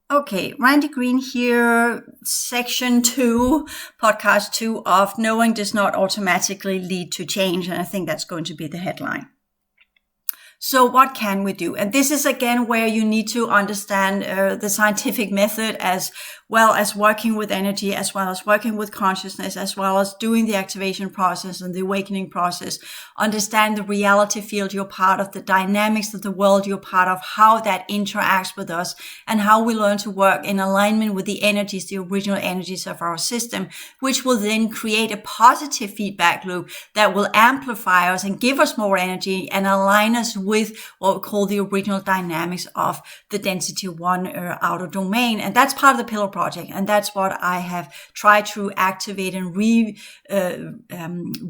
Okay, Randy Green here, section 2, podcast 2 of Knowing Does Not Automatically Lead to Change. And I think that's going to be the headline. So what can we do? And this is again where you need to understand the scientific method as well as working with energy, as well as working with consciousness, as well as doing the activation process and the awakening process. Understand the reality field you're part of, the dynamics of the world you're part of, how that interacts with us, and how we learn to work in alignment with the energies, the original energies of our system, which will then create a positive feedback loop that will amplify us and give us more energy and align us with what we call the original dynamics of the density 1 outer domain. And that's part of the Pillar Project. And that's what I have tried to activate and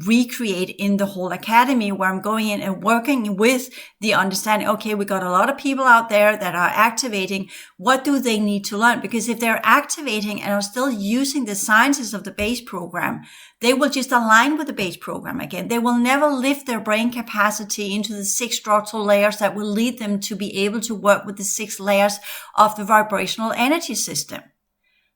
recreate in the whole academy, where I'm going in and working with the understanding, okay, we got a lot of people out there that are activating. What do they need to learn? Because if they're activating and are still using the sciences of the base program, they will just align with the base program again. They will never lift their brain capacity into the 6 structural layers that will lead them to be able to work with the 6 layers of the vibrational energy system.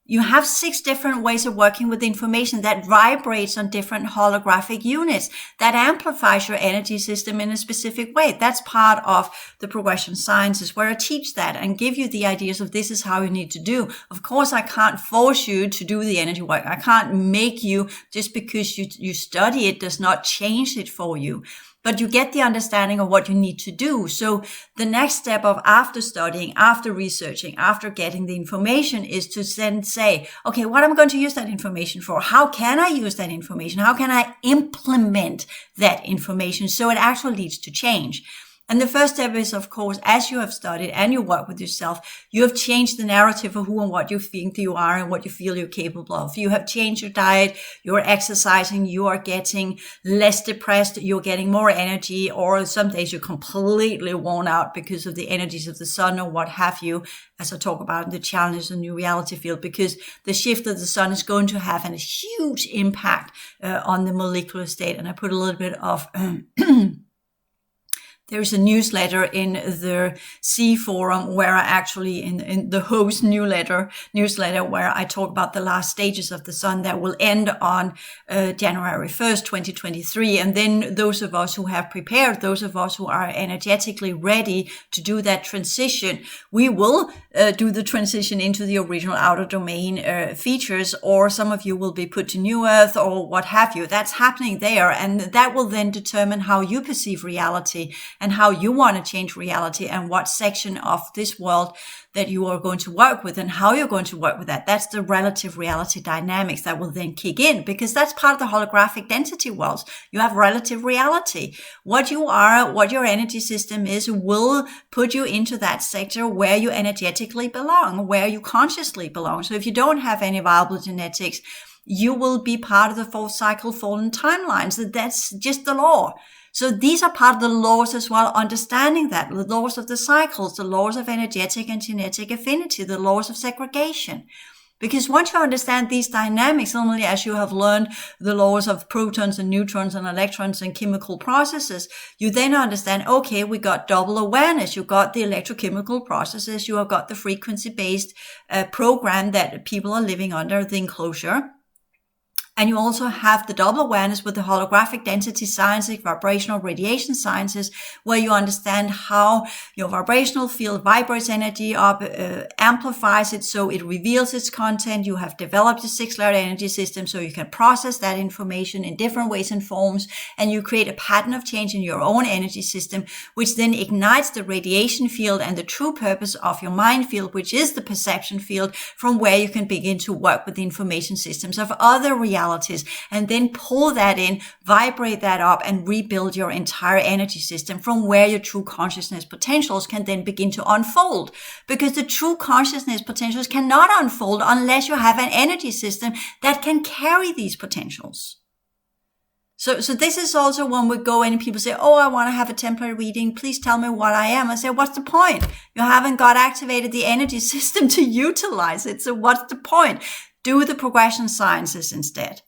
You have 6 different ways of working with information that vibrates on different holographic units that amplifies your energy system in a specific way. That's part of the progression sciences, where I teach that and give you the ideas of this is how you need to do. Of course, I can't force you to do the energy work. I can't make you, just because you study it does not change it for you. But you get the understanding of what you need to do. So the next step of after studying, after researching, after getting the information is to then say, okay, what am I going to use that information for? How can I use that information? How can I implement that information so it actually leads to change? And the first step is, of course, as you have studied and you work with yourself, you have changed the narrative of who and what you think you are and what you feel you're capable of. You have changed your diet, you're exercising, you are getting less depressed, you're getting more energy, or some days you're completely worn out because of the energies of the sun or what have you, as I talk about in the challenges in new reality field, because the shift of the sun is going to have a huge impact on the molecular state. And I put a little bit of... There's a newsletter in the C forum where I actually, in the host newsletter, where I talk about the last stages of the sun that will end on January 1st, 2023. And then those of us who have prepared, those of us who are energetically ready to do that transition, we will do the transition into the original outer domain features, or some of you will be put to New Earth or what have you. That's happening there. And that will then determine how you perceive reality and how you want to change reality and what section of this world that you are going to work with and how you're going to work with that. That's the relative reality dynamics that will then kick in, because that's part of the holographic density worlds. You have relative reality. What you are, what your energy system is, will put you into that sector where you energetically belong, where you consciously belong. So if you don't have any viable genetics, you will be part of the 4th cycle fallen timelines. That's just the law. So these are part of the laws as well, understanding that, the laws of the cycles, the laws of energetic and genetic affinity, the laws of segregation. Because once you understand these dynamics, not only as you have learned the laws of protons and neutrons and electrons and chemical processes, you then understand, okay, we got double awareness. You got the electrochemical processes. You have got the frequency-based program that people are living under, the enclosure. And you also have the double awareness with the holographic density sciences, vibrational radiation sciences, where you understand how your vibrational field vibrates energy up, amplifies it so it reveals its content. You have developed a 6-layer energy system so you can process that information in different ways and forms, and you create a pattern of change in your own energy system, which then ignites the radiation field and the true purpose of your mind field, which is the perception field, from where you can begin to work with the information systems of other realities, and then pull that in, vibrate that up, and rebuild your entire energy system from where your true consciousness potentials can then begin to unfold. Because the true consciousness potentials cannot unfold unless you have an energy system that can carry these potentials. So this is also when we go in and people say, oh, I want to have a temporary reading. Please tell me what I am. I say, what's the point? You haven't got activated the energy system to utilize it. So what's the point? Do the progression sciences instead.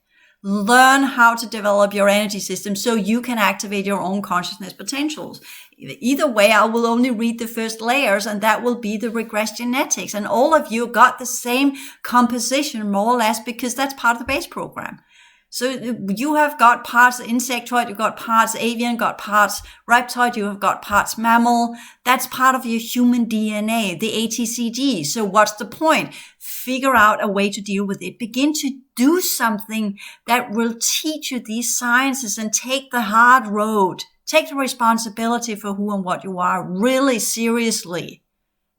Learn how to develop your energy system so you can activate your own consciousness potentials. Either way, I will only read the first layers, and that will be the regress genetics. And all of you got the same composition, more or less, because that's part of the base program. So you have got parts insectoid, you've got parts avian, got parts reptoid, you have got parts mammal. That's part of your human DNA, the ATCG. So what's the point? Figure out a way to deal with it. Begin to do something that will teach you these sciences and take the hard road. Take the responsibility for who and what you are really seriously.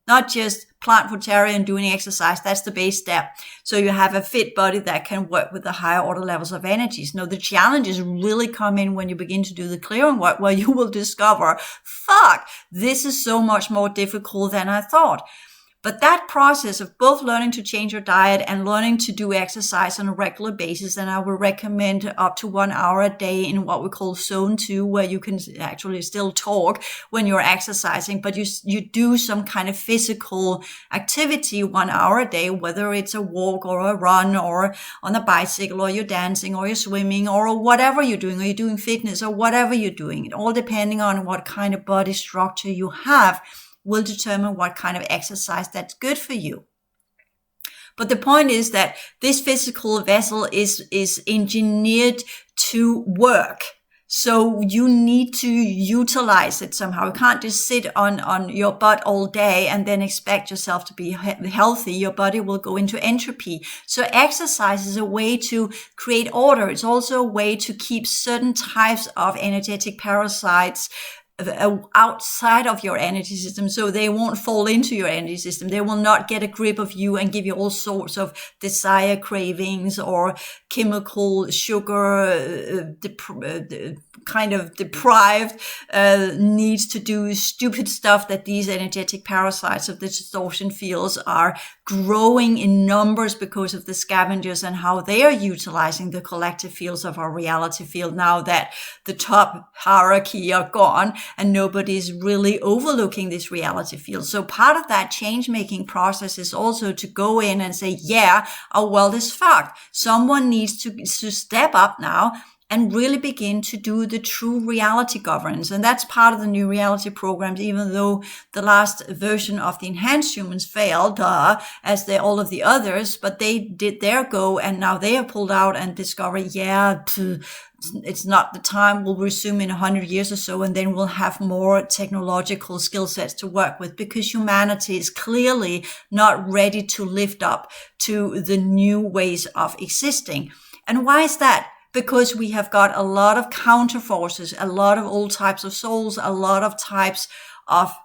Not just plant vegetarian doing exercise. That's the base step. So you have a fit body that can work with the higher order levels of energies. Now, the challenges really come in when you begin to do the clearing work, where you will discover, fuck, this is so much more difficult than I thought. But that process of both learning to change your diet and learning to do exercise on a regular basis, and I would recommend up to 1 hour a day in what we call zone 2, where you can actually still talk when you're exercising, but you do some kind of physical activity 1 hour a day, whether it's a walk or a run or on a bicycle or you're dancing or you're swimming or whatever you're doing, or you're doing fitness or whatever you're doing, all depending on what kind of body structure you have, will determine what kind of exercise that's good for you. But the point is that this physical vessel is engineered to work. So you need to utilize it somehow. You can't just sit on your butt all day and then expect yourself to be healthy. Your body will go into entropy. So exercise is a way to create order. It's also a way to keep certain types of energetic parasites outside of your energy system, so they won't fall into your energy system. They will not get a grip of you and give you all sorts of desire cravings or chemical sugar kind of deprived needs to do stupid stuff that these energetic parasites of the distortion fields are growing in numbers because of the scavengers and how they are utilizing the collective fields of our reality field now that the top hierarchy are gone and nobody's really overlooking this reality field. So part of that change-making process is also to go in and say, yeah, our world is fucked. Someone needs to step up now and really begin to do the true reality governance. And that's part of the new reality programs, even though the last version of the enhanced humans failed, as they all of the others, but they did their go and now they are pulled out and discover, it's not the time. We'll resume in 100 years or so, and then we'll have more technological skill sets to work with, because humanity is clearly not ready to lift up to the new ways of existing. And why is that? Because we have got a lot of counter forces, a lot of old types of souls, a lot of types of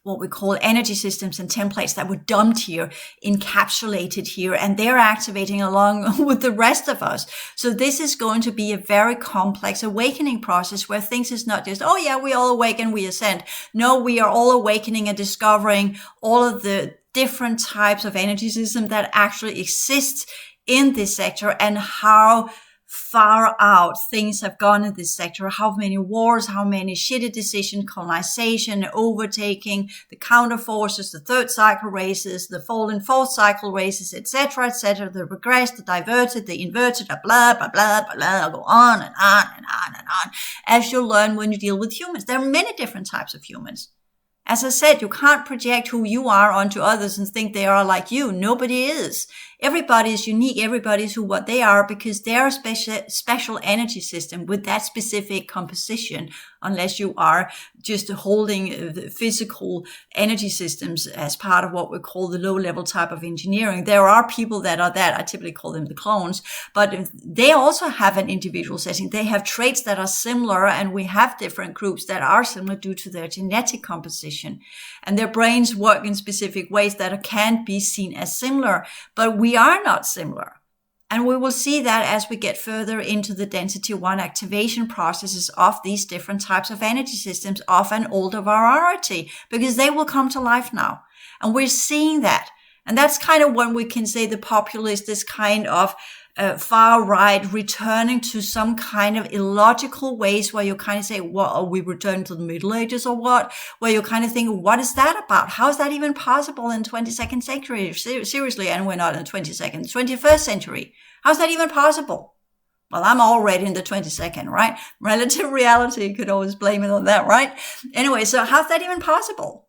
what we call energy systems and templates that were dumped here, encapsulated here, and they're activating along with the rest of us. So this is going to be a very complex awakening process where things is not just, oh yeah, we all awaken, we ascend. No, we are all awakening and discovering all of the different types of energy system that actually exist in this sector and how far out things have gone in this sector, how many wars, how many shitty decisions, colonization, overtaking, the counter forces, the third cycle races, the fallen fourth cycle races, etc., the regressed, the diverted, the inverted, the blah, blah, blah, blah, blah, go on and on and on and on, as you'll learn when you deal with humans. There are many different types of humans. As I said, you can't project who you are onto others and think they are like you. Nobody is. Everybody is unique. Everybody is who what they are because they're a special energy system with that specific composition, unless you are just holding the physical energy systems as part of what we call the low-level type of engineering. There are people that are that. I typically call them the clones, but they also have an individual setting. They have traits that are similar, and we have different groups that are similar due to their genetic composition. And their brains work in specific ways that can't be seen as similar, but we are not similar. And we will see that as we get further into the density 1 activation processes of these different types of energy systems of an older variety, because they will come to life now. And we're seeing that. And that's kind of when we can say the populist is kind of far right, returning to some kind of illogical ways where you kind of say, well, are we returning to the Middle Ages or what? Where you kind of think, what is that about? How is that even possible in 22nd century? Seriously, and we're not in the 22nd, 21st century. How's that even possible? Well, I'm already in the 22nd, right? Relative reality, you could always blame it on that, right? Anyway, so how's that even possible?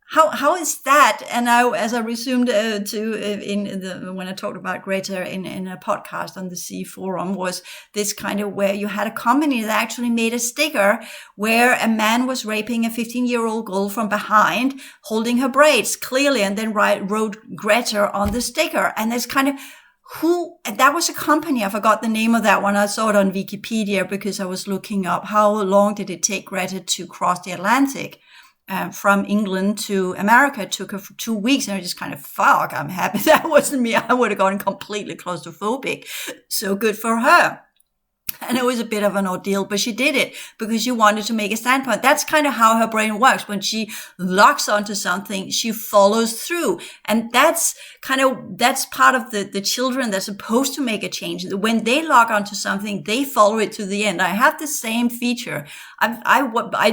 How is that? And now, as I resumed when I talked about Greta in a podcast on the C forum, was this kind of where you had a company that actually made a sticker where a man was raping a 15-year-old girl from behind, holding her braids clearly, and then wrote Greta on the sticker. And it's kind of that was a company. I forgot the name of that one. I saw it on Wikipedia because I was looking up how long did it take Greta to cross the Atlantic. From England to America. It took her 2 weeks, and I just kind of, fuck, I'm happy that wasn't me. I would have gone completely claustrophobic. So good for her. And it was a bit of an ordeal, but she did it because she wanted to make a standpoint. That's kind of how her brain works. When she locks onto something, she follows through. And that's part of the children that's supposed to make a change. When they lock onto something, they follow it to the end. I have the same feature. I'm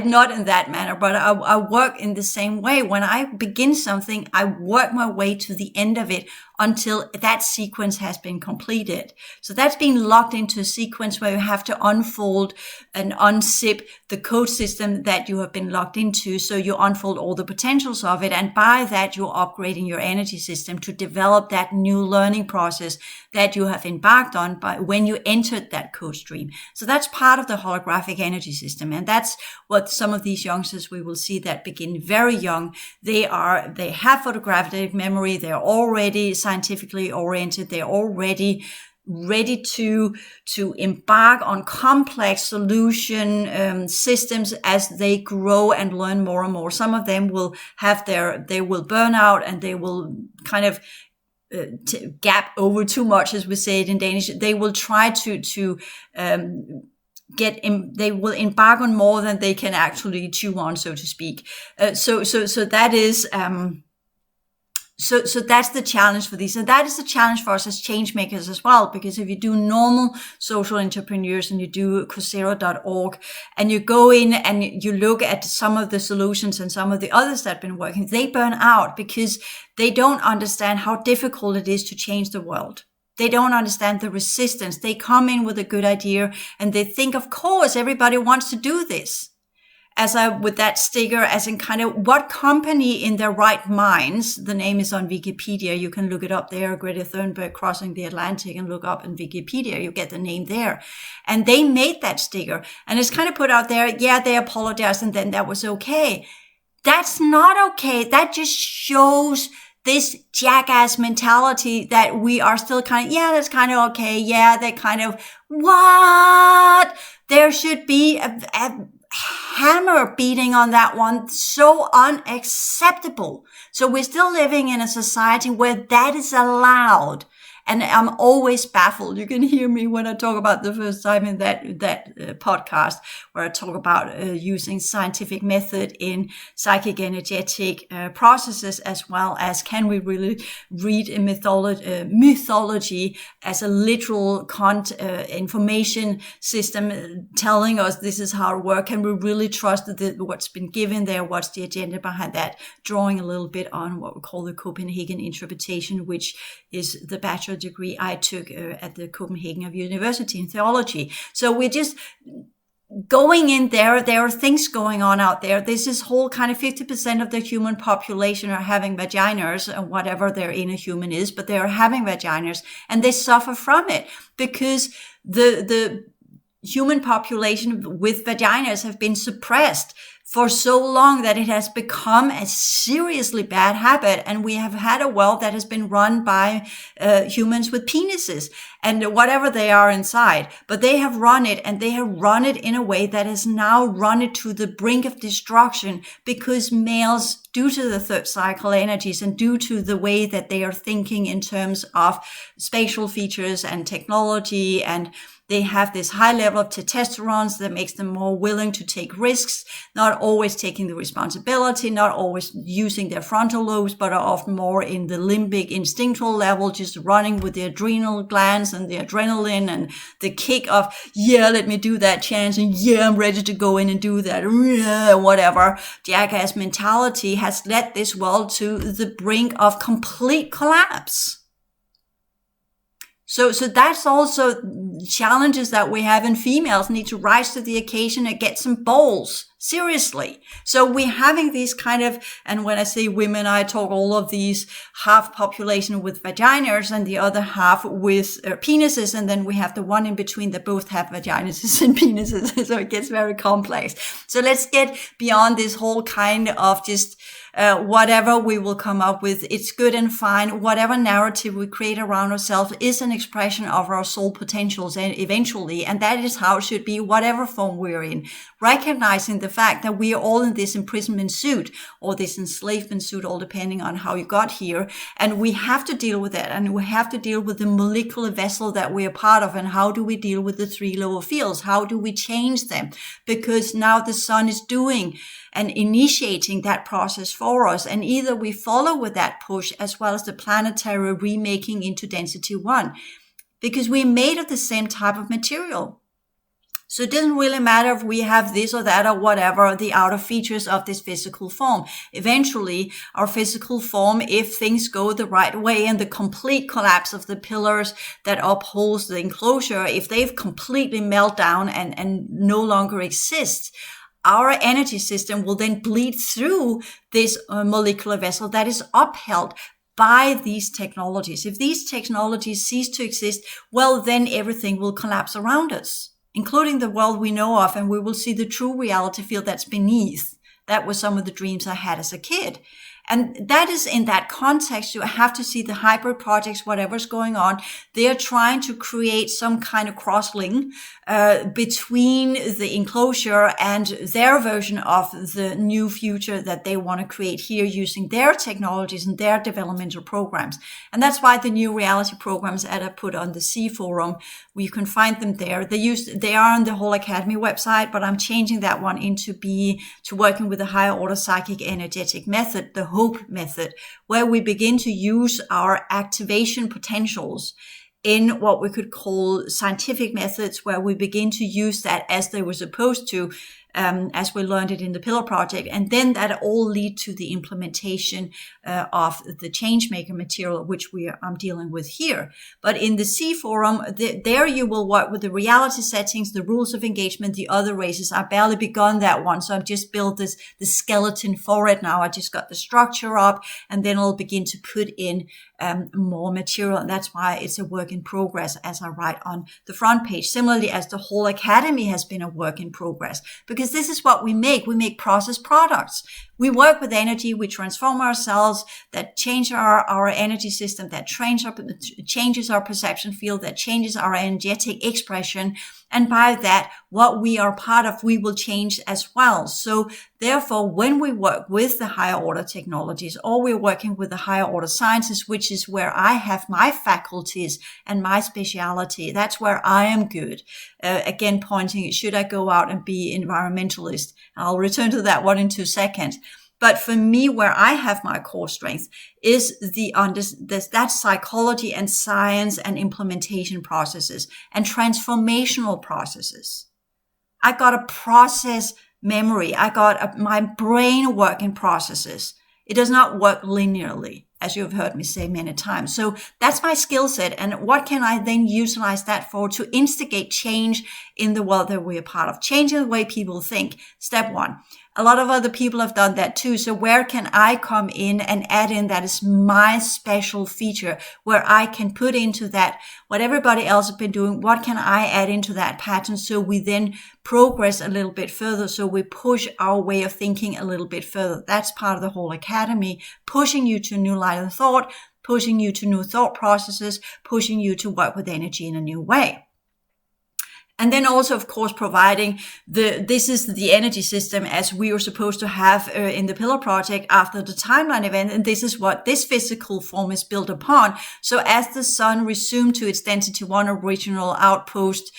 not in that manner, but I work in the same way. When I begin something, I work my way to the end of it until that sequence has been completed. So that's being locked into a sequence where you have to unfold and unzip the code system that you have been locked into. So you unfold all the potentials of it. And by that, you're upgrading your energy system to develop that new learning process that you have embarked on when you entered that code stream. So that's part of the holographic energy system. And that's what some of these youngsters, we will see that begin very young. They have photographic memory. They're already scientifically oriented. They're already ready to embark on complex solution systems as they grow and learn more and more. Some of them will they will burn out, and they will kind of gap over too much, as we say it in Danish. They will try they will embark on more than they can actually chew on, so to speak. So that is, so that's the challenge for these. And that is the challenge for us as change makers as well, because if you do normal social entrepreneurs and you do Coursera.org and you go in and you look at some of the solutions and some of the others that have been working, they burn out because they don't understand how difficult it is to change the world. They don't understand the resistance. They come in with a good idea and they think, of course, everybody wants to do this. With that sticker, as in kind of what company in their right minds, the name is on Wikipedia. You can look it up there, Greta Thunberg crossing the Atlantic, and look up in Wikipedia. You get the name there. And they made that sticker, and it's kind of put out there. Yeah, they apologized, and then that was okay. That's not okay. That just shows this jackass mentality that we are still kind of, yeah, that's kind of okay. Yeah, they kind of, what? There should be a hammer beating on that one. So unacceptable. So we're still living in a society where that is allowed. And I'm always baffled. You can hear me when I talk about the first time in that podcast, where I talk about using scientific method in psychic energetic processes, as well as can we really read a mythology as a literal information system telling us this is how it works? Can we really trust what's been given there? What's the agenda behind that? Drawing a little bit on what we call the Copenhagen interpretation, which is the bachelor degree I took at the Copenhagen University in theology. So we're just going in there. There are things going on out there. This is whole kind of 50% of the human population are having vaginas, whatever their inner human is, but they are having vaginas and they suffer from it because the human population with vaginas have been suppressed for so long that it has become a seriously bad habit. And we have had a world that has been run by humans with penises and whatever they are inside. But they have run it, and they have run it in a way that has now run it to the brink of destruction, because males, due to the third cycle energies and due to the way that they are thinking in terms of spatial features and technology, and they have this high level of testosterone that makes them more willing to take risks, not always taking the responsibility, not always using their frontal lobes, but are often more in the limbic instinctual level, just running with the adrenal glands and the adrenaline and the kick of, yeah, let me do that chance, and yeah, I'm ready to go in and do that, whatever. Jackass mentality has led this world to the brink of complete collapse. So that's also challenges that we have, in females need to rise to the occasion and get some balls. Seriously. So we're having these kind of, and when I say women, I talk all of these half population with vaginas and the other half with penises. And then we have the one in between that both have vaginas and penises. So it gets very complex. So let's get beyond this whole kind of just whatever we will come up with. It's good and fine. Whatever narrative we create around ourselves is an expression of our soul potentials and eventually. And that is how it should be, whatever form we're in. Recognizing the fact that we are all in this imprisonment suit or this enslavement suit, all depending on how you got here. And we have to deal with that. And we have to deal with the molecular vessel that we are part of. And how do we deal with the 3 lower fields? How do we change them? Because now the sun is doing and initiating that process for us. And either we follow with that push as well as the planetary remaking into density 1, because we're made of the same type of material. So it doesn't really matter if we have this or that or whatever, the outer features of this physical form. Eventually, our physical form, if things go the right way and the complete collapse of the pillars that upholds the enclosure, if they've completely melt down and no longer exist, our energy system will then bleed through this molecular vessel that is upheld by these technologies. If these technologies cease to exist, well, then everything will collapse around us, including the world we know of, and we will see the true reality field that's beneath. That was some of the dreams I had as a kid. And that is in that context, you have to see the hybrid projects, whatever's going on. They're trying to create some kind of cross-link between the enclosure and their version of the new future that they want to create here using their technologies and their developmental programs. And that's why the new reality programs that I put on the C forum, you can find them there. They are on the Whole Academy website, but I'm changing that one into working with the higher order psychic energetic method, the HOPE method, where we begin to use our activation potentials in what we could call scientific methods, where we begin to use that as they were supposed to, as we learned it in the Pillar Project. And then that all lead to the implementation of the changemaker material, which I'm dealing with here. But in the C forum, there you will work with the reality settings, the rules of engagement, the other races. I barely begun that one, so I've just built the skeleton for it now. I just got the structure up, and then I'll begin to put in more material. And that's why it's a work in progress as I write on the front page. Similarly, as the whole Academy has been a work in progress, because this is what we make. We make processed products. We work with energy. We transform ourselves that change our energy system, that changes our perception field, that changes our energetic expression. And by that, what we are part of, we will change as well. So therefore, when we work with the higher order technologies, or we're working with the higher order sciences, which is where I have my faculties and my speciality, that's where I am good. Again, pointing, should I go out and be environmentalist? I'll return to that one in 2 seconds. But for me, where I have my core strength is that psychology and science and implementation processes and transformational processes. I got a process memory. I got my brain work in processes. It does not work linearly, as you've heard me say many times. So that's my skill set. And what can I then utilize that for to instigate change in the world that we're part of? Changing the way people think. Step 1. A lot of other people have done that too. So where can I come in and add in that is my special feature where I can put into that what everybody else has been doing? What can I add into that pattern so we then progress a little bit further? So we push our way of thinking a little bit further. That's part of the whole academy, pushing you to a new line of thought, pushing you to new thought processes, pushing you to work with energy in a new way. And then also, of course, providing this is the energy system as we were supposed to have in the Pillar Project after the timeline event. And this is what this physical form is built upon. So as the sun resumed to its density 1 original outpost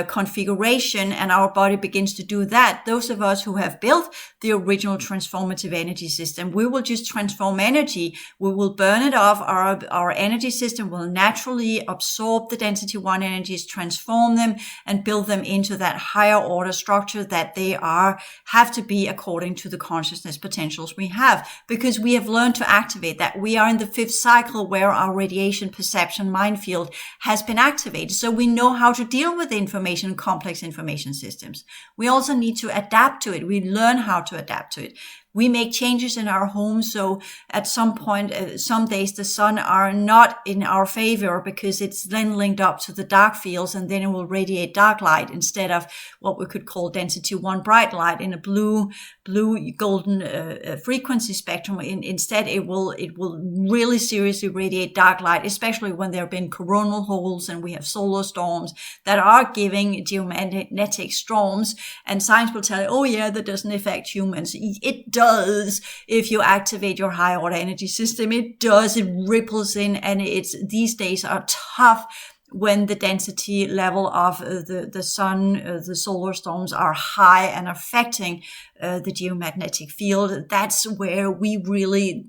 configuration, and our body begins to do that. Those of us who have built the original transformative energy system, we will just transform energy. We will burn it off. Our energy system will naturally absorb the density 1 energies, transform them, and build them into that higher order structure that they have to be according to the consciousness potentials we have, because we have learned to activate that. We are in the 5th cycle where our radiation perception minefield has been activated. So we know how to deal with information, complex information systems. We also need to adapt to it. We learn how to adapt to it. We make changes in our home. So at some point, some days the sun are not in our favor because it's then linked up to the dark fields, and then it will radiate dark light instead of what we could call density 1 bright light in a blue golden frequency spectrum. Instead, it will really seriously radiate dark light, especially when there have been coronal holes and we have solar storms that are giving geomagnetic storms. And science will tell you, oh yeah, that doesn't affect humans. It does. If you activate your high order energy system, it does. It ripples in, and these days are tough when the density level of the sun, the solar storms are high and affecting the geomagnetic field. That's where we really,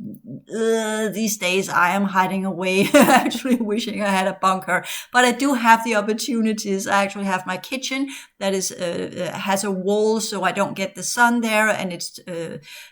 these days I am hiding away, actually wishing I had a bunker, but I do have the opportunities. I actually have my kitchen that has a wall, so I don't get the sun there, and it's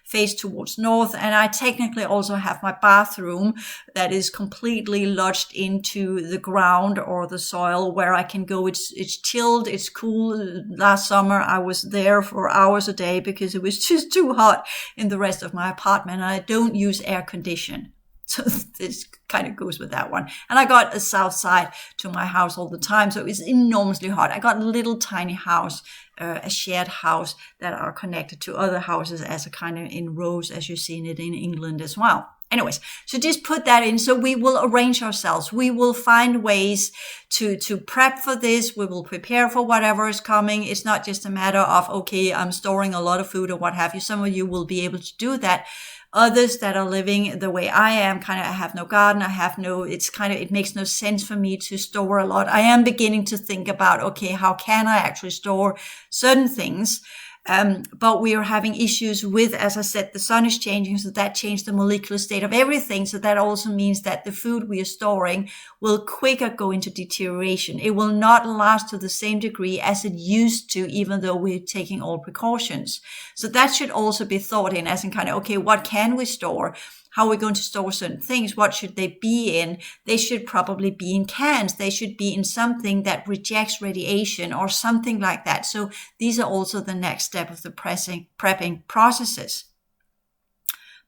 faced towards north. And I technically also have my bathroom that is completely lodged into the ground or the soil, where I can go. It's chilled, it's cool. Last summer I was there for hours a day because it was just too hot in the rest of my apartment, and I don't use air condition. So this kind of goes with that one. And I got a south side to my house all the time, so it's enormously hot. I got a little tiny house, a shared house that are connected to other houses as a kind of in rows, as you've seen it in England as well. Anyways, so just put that in. So we will arrange ourselves. We will find ways to prep for this. We will prepare for whatever is coming. It's not just a matter of, okay, I'm storing a lot of food or what have you. Some of you will be able to do that. Others that are living the way I am, I have no garden. It makes no sense for me to store a lot. I am beginning to think about, okay, how can I actually store certain things? But we are having issues with, as I said, the sun is changing, so that changed the molecular state of everything. So that also means that the food we are storing will quicker go into deterioration. It will not last to the same degree as it used to, even though we're taking all precautions. So that should also be thought in as in okay, what can we store? How are we going to store certain things? What should they be in? They should probably be in cans. They should be in something that rejects radiation or something like that. So these are also the next step of the prepping processes.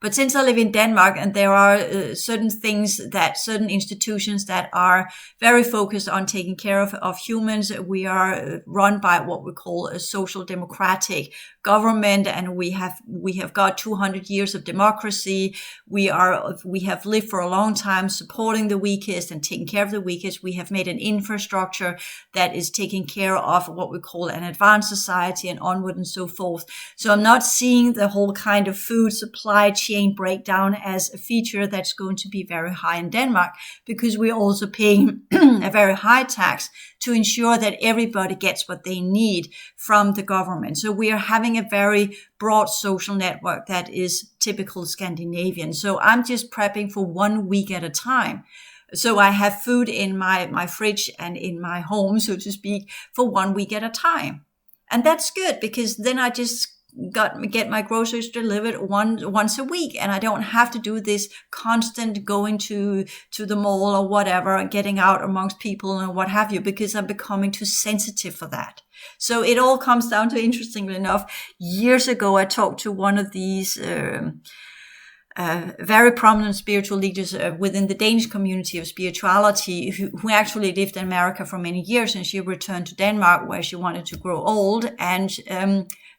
But since I live in Denmark and there are certain institutions that are very focused on taking care of humans, we are run by what we call a social democratic government, and we have got 200 years of democracy. We have lived for a long time supporting the weakest and taking care of the weakest. We have made an infrastructure that is taking care of what we call an advanced society and onward and so forth. So I'm not seeing the whole kind of food supply chain breakdown as a feature that's going to be very high in Denmark, because we're also paying a very high tax to ensure that everybody gets what they need from the government. So we are having a very broad social network that is typical Scandinavian. So I'm just prepping for 1 week at a time. So I have food in my fridge and in my home, so to speak, for 1 week at a time. And that's good, because then I just get my groceries delivered once a week, and I don't have to do this constant going to the mall or whatever and getting out amongst people and what have you, because I'm becoming too sensitive for that. So it all comes down to, interestingly enough, years ago I talked to one of these very prominent spiritual leaders within the Danish community of spirituality, who actually lived in America for many years, and she returned to Denmark where she wanted to grow old. And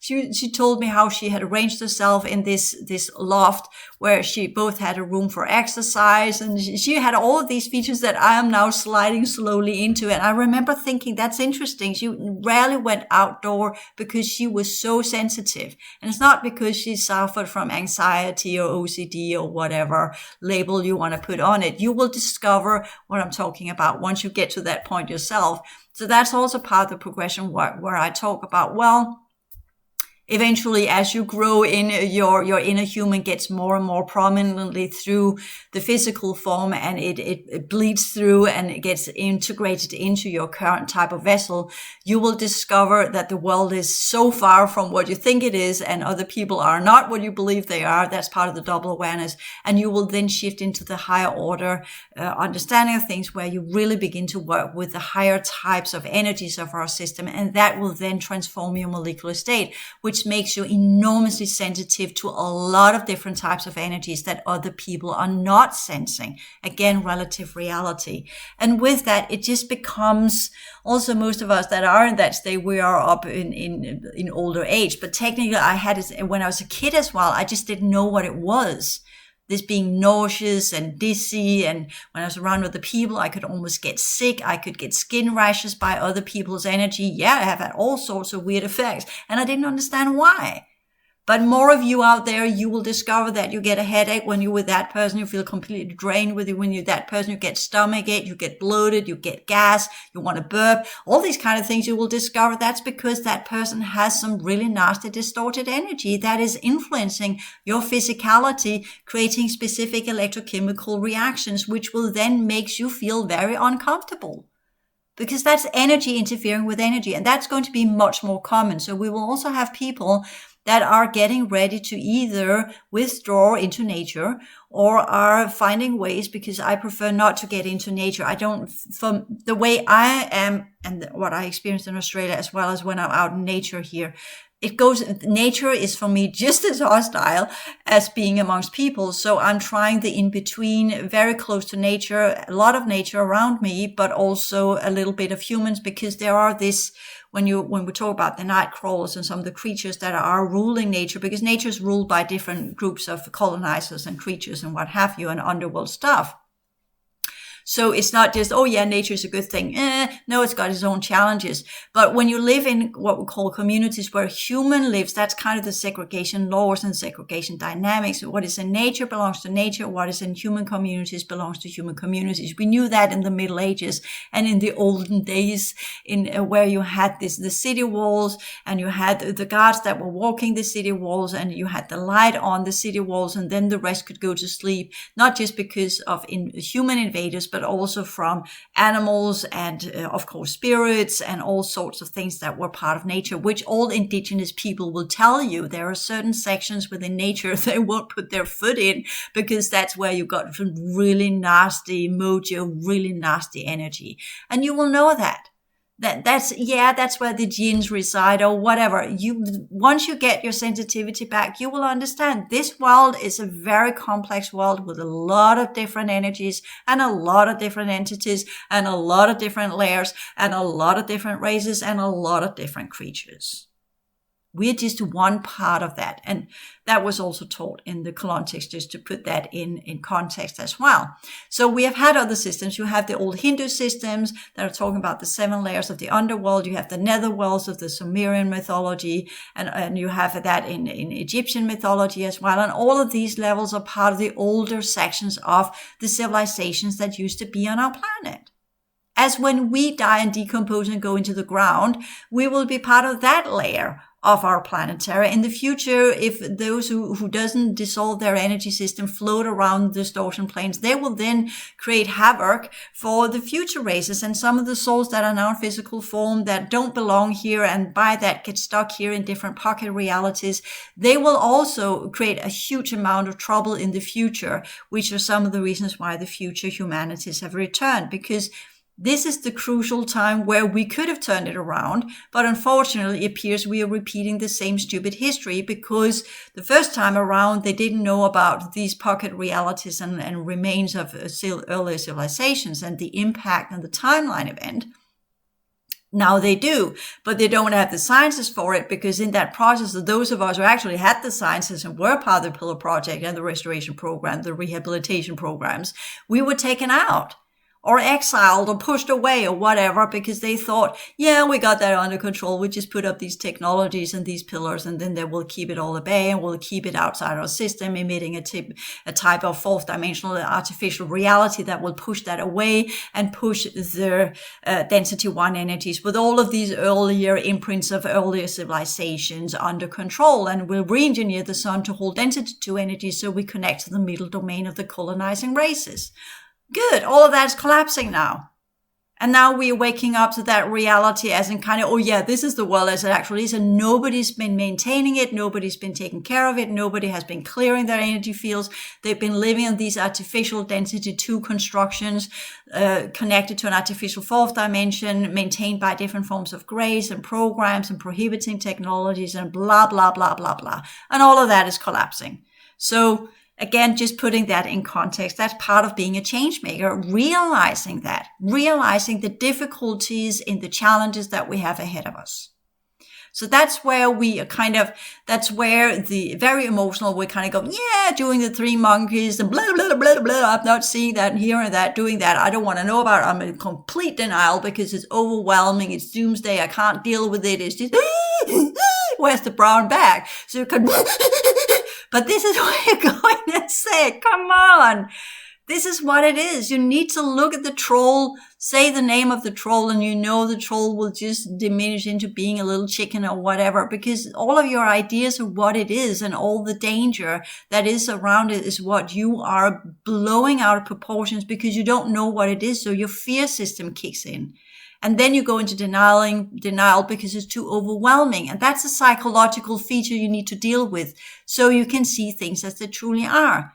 She told me how she had arranged herself in this loft where she both had a room for exercise, and she had all of these features that I am now sliding slowly into. And I remember thinking, that's interesting. She rarely went outdoor because she was so sensitive. And it's not because she suffered from anxiety or OCD or whatever label you want to put on it. You will discover what I'm talking about once you get to that point yourself. So that's also part of the progression where I talk about, well, eventually, as you grow in, your inner human gets more and more prominently through the physical form, and it bleeds through and it gets integrated into your current type of vessel. You will discover that the world is so far from what you think it is, and other people are not what you believe they are. That's part of the double awareness. And you will then shift into the higher order understanding of things, where you really begin to work with the higher types of energies of our system, and that will then transform your molecular state, which makes you enormously sensitive to a lot of different types of energies that other people are not sensing. Again, relative reality. And with that, it just becomes, also most of us that are in that state, we are up in older age. But technically, I had it when I was a kid as well. I just didn't know what it was. This being nauseous and dizzy, and when I was around other people, I could almost get sick. I could get skin rashes by other people's energy. Yeah, I have had all sorts of weird effects, and I didn't understand why. But more of you out there, you will discover that you get a headache when you're with that person. You feel completely drained with it. When you're that person, you get stomach ache, you get bloated, you get gas, you want to burp. All these kind of things you will discover. That's because that person has some really nasty, distorted energy that is influencing your physicality, creating specific electrochemical reactions, which will then make you feel very uncomfortable. Because that's energy interfering with energy. And that's going to be much more common. So we will also have people that are getting ready to either withdraw into nature or are finding ways, because I prefer not to get into nature. I don't, from the way I am and what I experienced in Australia, as well as when I'm out in nature here, it goes, nature is for me just as hostile as being amongst people. So I'm trying the in-between, very close to nature, a lot of nature around me, but also a little bit of humans, because there are this, when we talk about the night crawlers and some of the creatures that are ruling nature, because nature is ruled by different groups of colonizers and creatures and what have you, and underworld stuff. So it's not just, oh yeah, nature is a good thing. No, it's got its own challenges. But when you live in what we call communities where human lives, that's kind of the segregation laws and segregation dynamics. What is in nature belongs to nature. What is in human communities belongs to human communities. We knew that in the Middle Ages and in the olden days, in where you had the city walls, and you had the guards that were walking the city walls, and you had the light on the city walls, and then the rest could go to sleep, not just because of human invaders, but also from animals and, of course, spirits and all sorts of things that were part of nature, which all indigenous people will tell you. There are certain sections within nature they won't put their foot in, because that's where you got some really nasty mojo, really nasty energy. And you will know that. That's where the genes reside or whatever. Once you get your sensitivity back, you will understand this world is a very complex world with a lot of different energies and a lot of different entities and a lot of different layers and a lot of different races and a lot of different creatures. We're just one part of that. And that was also taught in the context, just to put that in context as well. So we have had other systems. You have the old Hindu systems that are talking about the 7 layers of the underworld. You have the netherworlds of the Sumerian mythology, and you have that in Egyptian mythology as well. And all of these levels are part of the older sections of the civilizations that used to be on our planet. As when we die and decompose and go into the ground, we will be part of that layer of our planetary. In the future, if those who doesn't dissolve their energy system float around the distortion planes, they will then create havoc for the future races. And some of the souls that are now in physical form that don't belong here and by that get stuck here in different pocket realities, they will also create a huge amount of trouble in the future, which are some of the reasons why the future humanities have returned, because this is the crucial time where we could have turned it around, but unfortunately it appears we are repeating the same stupid history, because the first time around they didn't know about these pocket realities and remains of earlier civilizations and the impact and the timeline event. Now they do, but they don't have the sciences for it, because in that process, those of us who actually had the sciences and were part of the Pillar Project and the restoration program, the rehabilitation programs, we were taken out or exiled or pushed away or whatever, because they thought, yeah, we got that under control. We just put up these technologies and these pillars, and then they will keep it all at bay, and we'll keep it outside our system, emitting a type of fourth dimensional artificial reality that will push that away and push the density one energies with all of these earlier imprints of earlier civilizations under control. And we'll re-engineer the sun to hold density two energies, so we connect to the middle domain of the colonizing races. Good. All of that is collapsing now. And now we're waking up to that reality as in kind of, oh yeah, this is the world as it actually is. And nobody's been maintaining it. Nobody's been taking care of it. Nobody has been clearing their energy fields. They've been living in these artificial density 2 constructions, connected to an artificial fourth dimension, maintained by different forms of grace and programs and prohibiting technologies and blah, blah, blah, blah, blah. And all of that is collapsing. So again, just putting that in context, that's part of being a change maker, realizing the difficulties in the challenges that we have ahead of us. So that's where that's where the very emotional, we kind of go, yeah, doing the 3 monkeys and blah, blah, blah, blah. I'm not seeing that and hearing that, doing that. I don't want to know about it. I'm in complete denial because it's overwhelming. It's doomsday. I can't deal with it. It's just, where's the brown bag? So you can, but this is what you're going to say. Come on. This is what it is. You need to look at the troll, say the name of the troll, and you know the troll will just diminish into being a little chicken or whatever, because all of your ideas of what it is and all the danger that is around it is what you are blowing out of proportions because you don't know what it is. So your fear system kicks in. And then you go into denial because it's too overwhelming. And that's a psychological feature you need to deal with so you can see things as they truly are.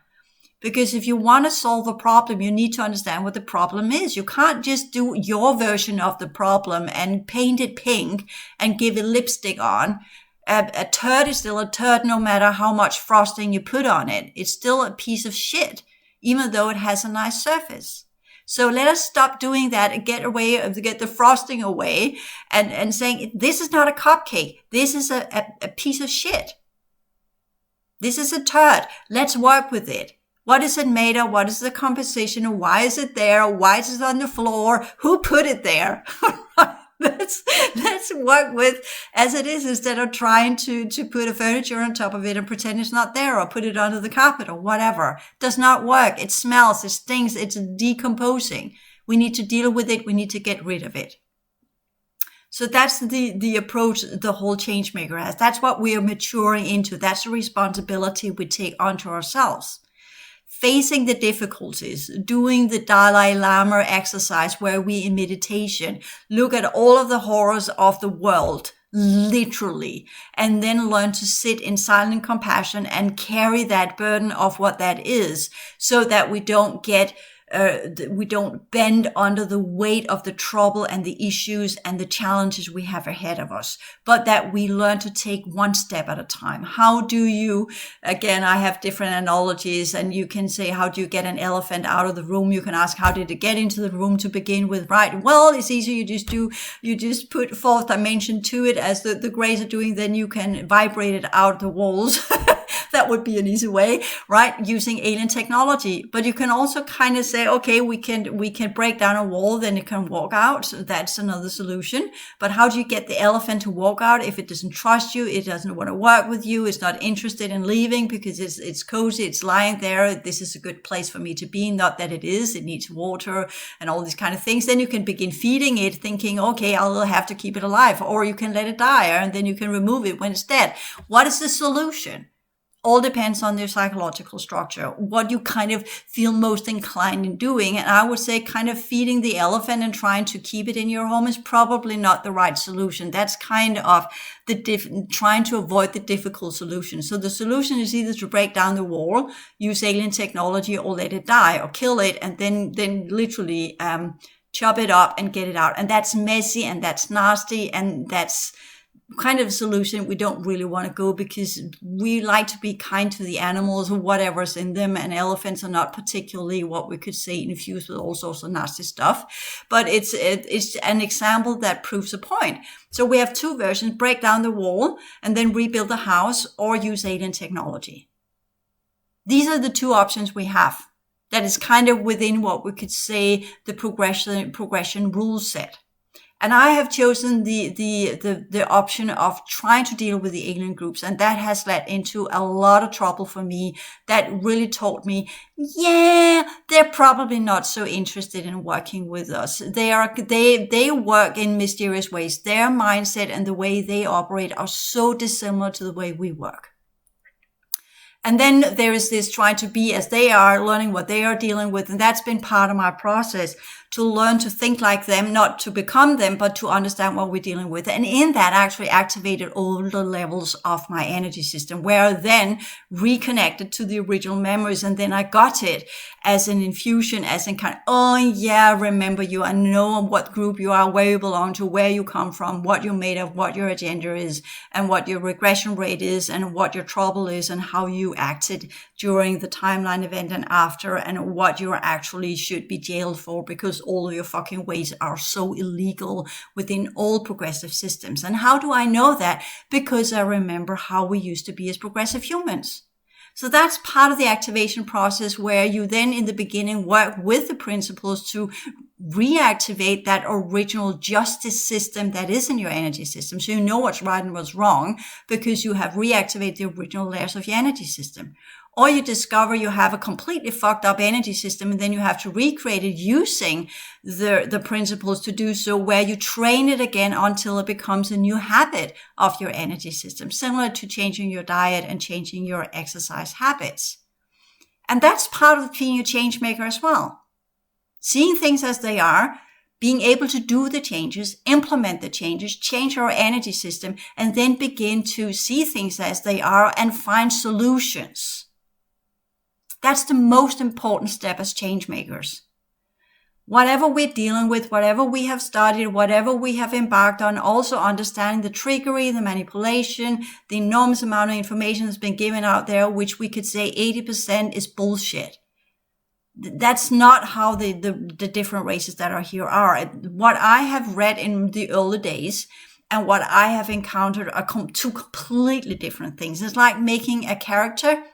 Because if you want to solve a problem, you need to understand what the problem is. You can't just do your version of the problem and paint it pink and give it lipstick on. A turd is still a turd no matter how much frosting you put on it. It's still a piece of shit, even though it has a nice surface. So let us stop doing that and get the frosting away and saying, this is not a cupcake. This is a piece of shit. This is a turd. Let's work with it. What is it made of? What is the composition? Why is it there? Why is it on the floor? Who put it there? Let's work with as it is instead of trying to put a furniture on top of it and pretend it's not there or put it under the carpet or whatever. It does not work. It smells, it stinks, it's decomposing. We need to deal with it. We need to get rid of it. So that's the approach the whole changemaker has. That's what we are maturing into. That's the responsibility we take onto ourselves. Facing the difficulties, doing the Dalai Lama exercise where we in meditation look at all of the horrors of the world, literally, and then learn to sit in silent compassion and carry that burden of what that is so that we don't bend under the weight of the trouble and the issues and the challenges we have ahead of us, but that we learn to take one step at a time. How do you, again, I have different analogies, and you can say, how do you get an elephant out of the room? You can ask, how did it get into the room to begin with? Right. Well, it's easy. You just put fourth dimension to it as the Greys are doing. Then you can vibrate it out the walls. That would be an easy way, right? Using alien technology. But you can also kind of say, okay, we can break down a wall, then it can walk out. So that's another solution. But how do you get the elephant to walk out if it doesn't trust you? It doesn't want to work with you. It's not interested in leaving because it's cozy. It's lying there. This is a good place for me to be. Not that it is. It needs water and all these kind of things. Then you can begin feeding it, thinking, okay, I'll have to keep it alive. Or you can let it die and then you can remove it when it's dead. What is the solution? All depends on their psychological structure, what you kind of feel most inclined in doing. And I would say kind of feeding the elephant and trying to keep it in your home is probably not the right solution. That's kind of trying to avoid the difficult solution. So the solution is either to break down the wall, use alien technology, or let it die or kill it, and then literally chop it up and get it out. And that's messy and that's nasty and that's kind of solution we don't really want to go, because we like to be kind to the animals or whatever's in them, and elephants are not particularly what we could say infused with all sorts of nasty stuff. But it's an example that proves a point. So we have two versions: break down the wall and then rebuild the house, or use alien technology. These are the two options we have. That is kind of within what we could say the progression rule set. And I have chosen the option of trying to deal with the alien groups. And that has led into a lot of trouble for me. That really taught me, yeah, they're probably not so interested in working with us. They work in mysterious ways. Their mindset and the way they operate are so dissimilar to the way we work. And then there is this trying to be as they are, learning what they are dealing with. And that's been part of my process, to learn to think like them, not to become them, but to understand what we're dealing with. And in that, I actually activated older levels of my energy system, where I then reconnected to the original memories. And then I got it as an infusion, as in kind of, oh yeah, I remember you. I know what group you are, where you belong to, where you come from, what you're made of, what your agenda is, and what your regression rate is, and what your trouble is, and how you acted during the timeline event and after, and what you actually should be jailed for, because all of your fucking ways are so illegal within all progressive systems. And how do I know that? Because I remember how we used to be as progressive humans. So that's part of the activation process, where you then in the beginning work with the principles to reactivate that original justice system that is in your energy system. So you know what's right and what's wrong, because you have reactivated the original layers of your energy system. Or you discover you have a completely fucked up energy system, and then you have to recreate it using the principles to do so, where you train it again until it becomes a new habit of your energy system, similar to changing your diet and changing your exercise habits. And that's part of being a change maker as well. Seeing things as they are, being able to do the changes, implement the changes, change our energy system, and then begin to see things as they are and find solutions. That's the most important step as change makers. Whatever we're dealing with, whatever we have studied, whatever we have embarked on, also understanding the trickery, the manipulation, the enormous amount of information that's been given out there, which we could say 80% is bullshit. That's not how the different races that are here are. What I have read in the early days and what I have encountered are two completely different things. It's like making a caricature,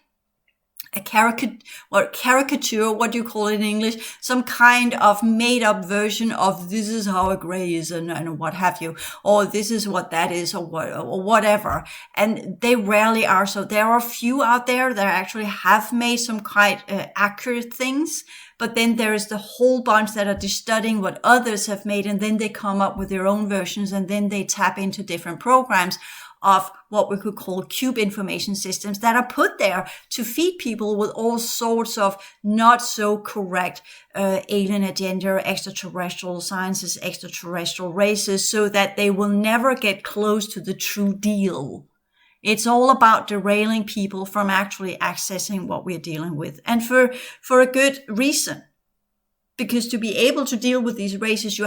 what do you call it in English? Some kind of made up version of this is how a gray is and what have you, or this is what that is, or whatever. And they rarely are. So there are a few out there that actually have made some quite accurate things. But then there is the whole bunch that are just studying what others have made, and then they come up with their own versions, and then they tap into different programs of what we could call cube information systems that are put there to feed people with all sorts of not so correct alien agenda, extraterrestrial sciences, extraterrestrial races, so that they will never get close to the true deal. It's all about derailing people from actually accessing what we're dealing with, and for a good reason. Because to be able to deal with these races, you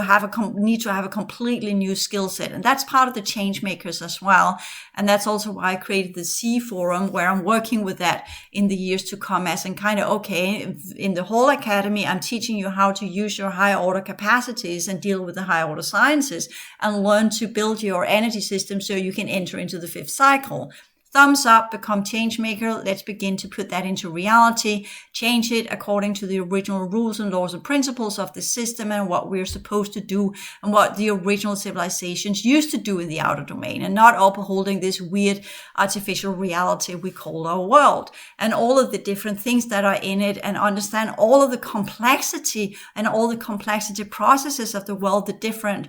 need to have a completely new skill set. And that's part of the change makers as well. And that's also why I created the C Forum, where I'm working with that in the years to come, as in kind of, okay, in the whole academy, I'm teaching you how to use your higher order capacities and deal with the higher order sciences and learn to build your energy system so you can enter into the fifth cycle. Thumbs up, become change maker. Let's begin to put that into reality, change it according to the original rules and laws and principles of the system and what we're supposed to do and what the original civilizations used to do in the outer domain, and not upholding this weird artificial reality we call our world and all of the different things that are in it, and understand all of the complexity and all the complexity processes of the world, the different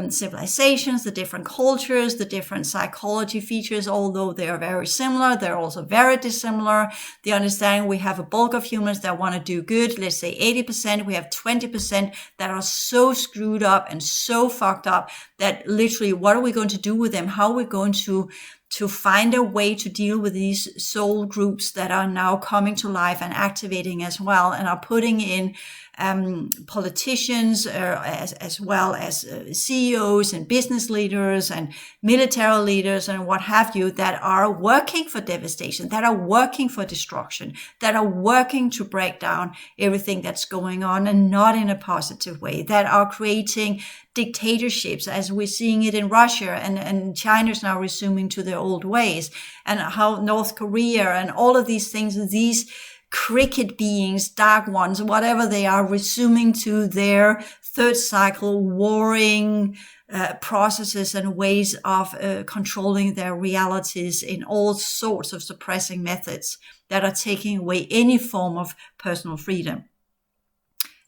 civilizations, the different cultures, the different psychology features, although they are very similar, they're also very dissimilar. The understanding we have a bulk of humans that want to do good, let's say 80%, we have 20% that are so screwed up and so fucked up that literally what are we going to do with them? How are we going to to find a way to deal with these soul groups that are now coming to life and activating as well, and are putting in politicians as well as CEOs and business leaders and military leaders and what have you, that are working for devastation, that are working for destruction, that are working to break down everything that's going on, and not in a positive way, that are creating dictatorships as we're seeing it in Russia, and China's now resuming to their old ways, and how North Korea and all of these things, these cricket beings, dark ones, whatever they are, resuming to their third cycle warring processes and ways of controlling their realities in all sorts of suppressing methods that are taking away any form of personal freedom.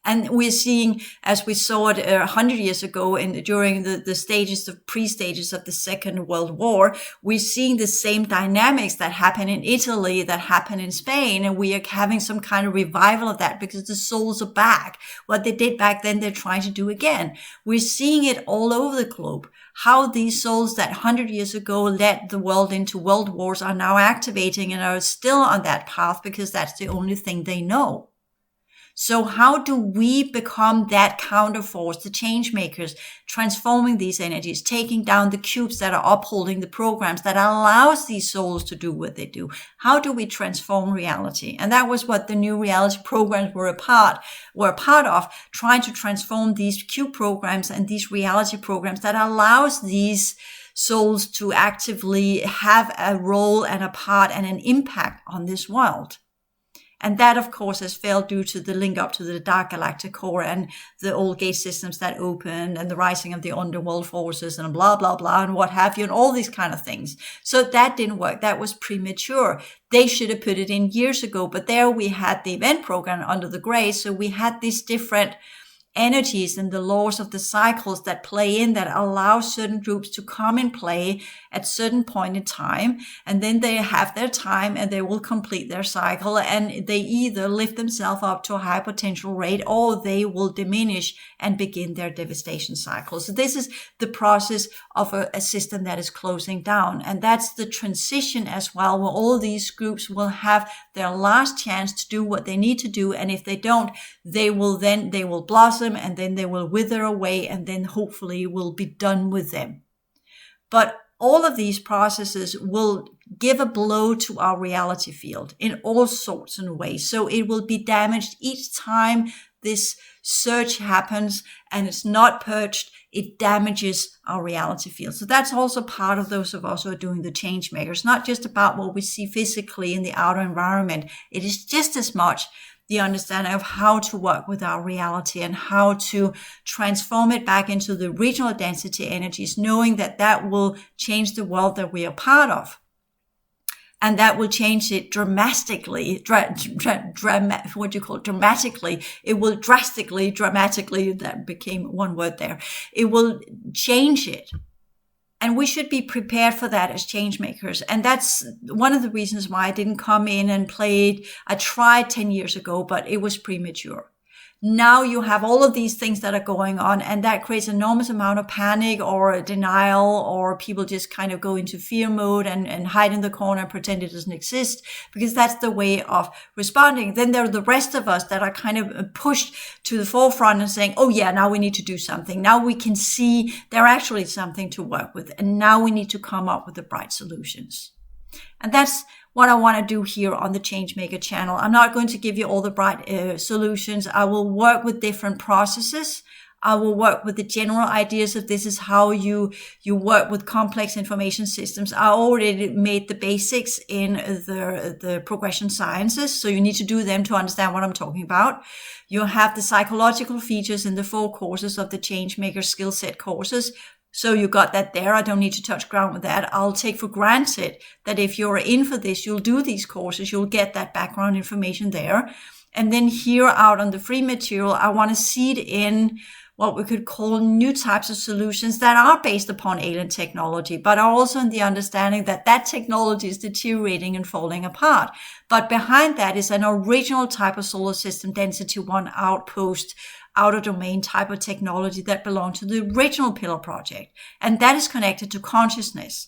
And we're seeing, as we saw it 100 years ago during the stages, the pre-stages of the Second World War, we're seeing the same dynamics that happen in Italy, that happen in Spain, and we are having some kind of revival of that because the souls are back. What they did back then, they're trying to do again. We're seeing it all over the globe. How these souls that 100 years ago led the world into world wars are now activating and are still on that path because that's the only thing they know. So how do we become that counterforce, the change makers, transforming these energies, taking down the cubes that are upholding the programs that allows these souls to do what they do? How do we transform reality? And that was what the new reality programs were a part of, trying to transform these cube programs and these reality programs that allows these souls to actively have a role and a part and an impact on this world. And that, of course, has failed due to the link up to the dark galactic core and the old gate systems that opened and the rising of the underworld forces and blah, blah, blah, and what have you, and all these kind of things. So that didn't work. That was premature. They should have put it in years ago. But there we had the event program under the gray. So we had these different energies and the laws of the cycles that play in, that allow certain groups to come and play at certain point in time, and then they have their time and they will complete their cycle, and they either lift themselves up to a high potential rate or they will diminish and begin their devastation cycle. So this is the process of a system that is closing down, and that's the transition as well, where all these groups will have their last chance to do what they need to do, and if they don't, they will blossom, and then they will wither away, and then hopefully will be done with them. But all of these processes will give a blow to our reality field in all sorts of ways. So it will be damaged each time this surge happens and it's not purged. It damages our reality field. So that's also part of those of us who are doing the change makers. Not just about what we see physically in the outer environment. It is just as much the understanding of how to work with our reality and how to transform it back into the regional density energies, knowing that that will change the world that we are part of. And that will change it dramatically. Dramatically. It will dramatically, that became one word there. It will change it. And we should be prepared for that as change makers. And that's one of the reasons why I didn't come in and play. I tried 10 years ago, but it was premature. Now you have all of these things that are going on, and that creates an enormous amount of panic or denial, or people just kind of go into fear mode and hide in the corner and pretend it doesn't exist, because that's the way of responding. Then there are the rest of us that are kind of pushed to the forefront and saying, oh yeah, now we need to do something. Now we can see there actually is something to work with, and now we need to come up with the bright solutions. And that's what I want to do here on the Changemaker channel. I'm not going to give you all the bright solutions. I will work with different processes. I will work with the general ideas of this is how you work with complex information systems. I already made the basics in the progression sciences, so you need to do them to understand what I'm talking about. You have the psychological features in the 4 courses of the Changemaker skill set courses. So you got that there. I don't need to touch ground with that. I'll take for granted that if you're in for this, you'll do these courses. You'll get that background information there. And then here out on the free material, I want to seed in what we could call new types of solutions that are based upon alien technology, but are also in the understanding that that technology is deteriorating and falling apart. But behind that is an original type of solar system density 1 outpost, outer domain type of technology that belonged to the original Pillar project. And that is connected to consciousness.